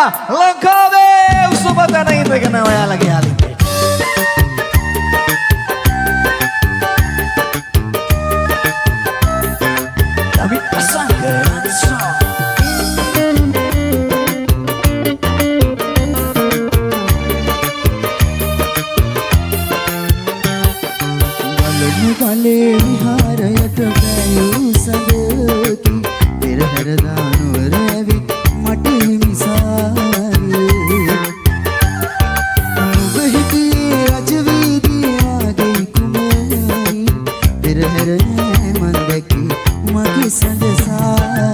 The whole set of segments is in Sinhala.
ලංකාවේ උසම තැන ඉඳගෙන ඔයාලගේ යාළුවෙක්. අපි ගලේ විහාරයට ගයූ සඳකි පෙරහැර දානුවර ඇවිත් මට හිමිසාරේ ඔබ හිටියේ රජවීදියේ වාගේ කුමරි පෙරහැර නෑ මන් දැකි මගේ සඳසාරේ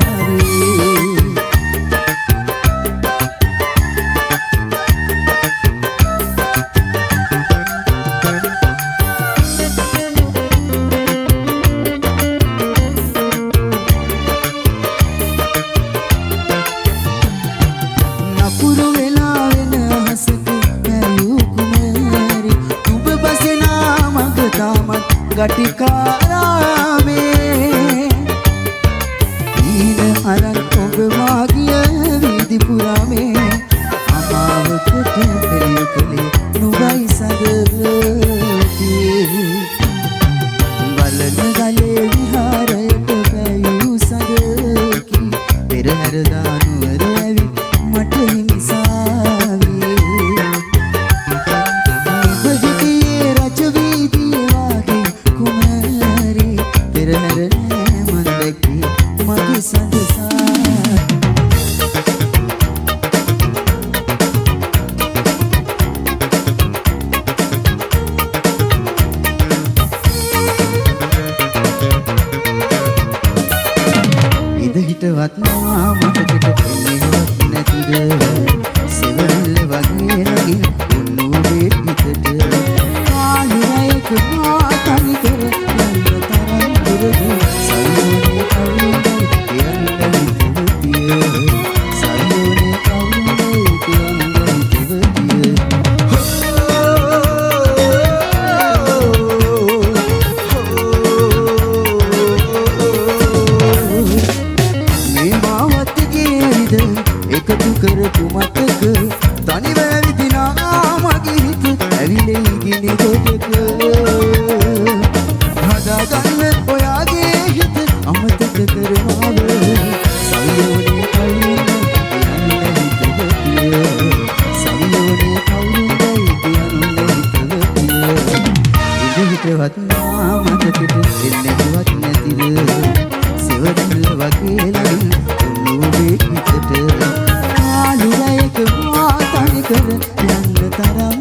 ගටිකාරාමේ ඊන අරන් ඔබ මාගිය වීදි පුරාමේ අමාවකට පෙරිය කළේ නුඹයි සඳකි බලන ගලේ විහාරයට පැයූ සඳකි පෙරහැර දානුවර ඇවිත් මට හිමිසාවේ හිටවත් නා මතකට එන්නේවත් නැතිද සෙවණැල්ල වගේ නගින උන්නු පිටට ආලුරයක මාතනි කර යන්න තරම් දුරද සල්ලෝනේ කවුරුයි කියන්නයි තිබතිය සල්ලෝනේ කවුරුයි කියන්නයි තිබතිය එකතු කරපු මතක තනිව ඇවිදිනා මගේ හිත ඇවිලේ ගිනි ගොඩක හදාගන්න ඔයාගේ හිත අමතක කරනවද සල්ලෝනේ කවුරුයි කියන්නයි තිබතිය සල්ලෝනේ කවුරුයි කියන්නයි තිබතිය හිතවත් නා මතකට එන්නේවත් නැතිද සෙවණැල්ල වගේ ලගින් උන්නු පිටට ආලුරයක මාතනි කර යන්න තරම්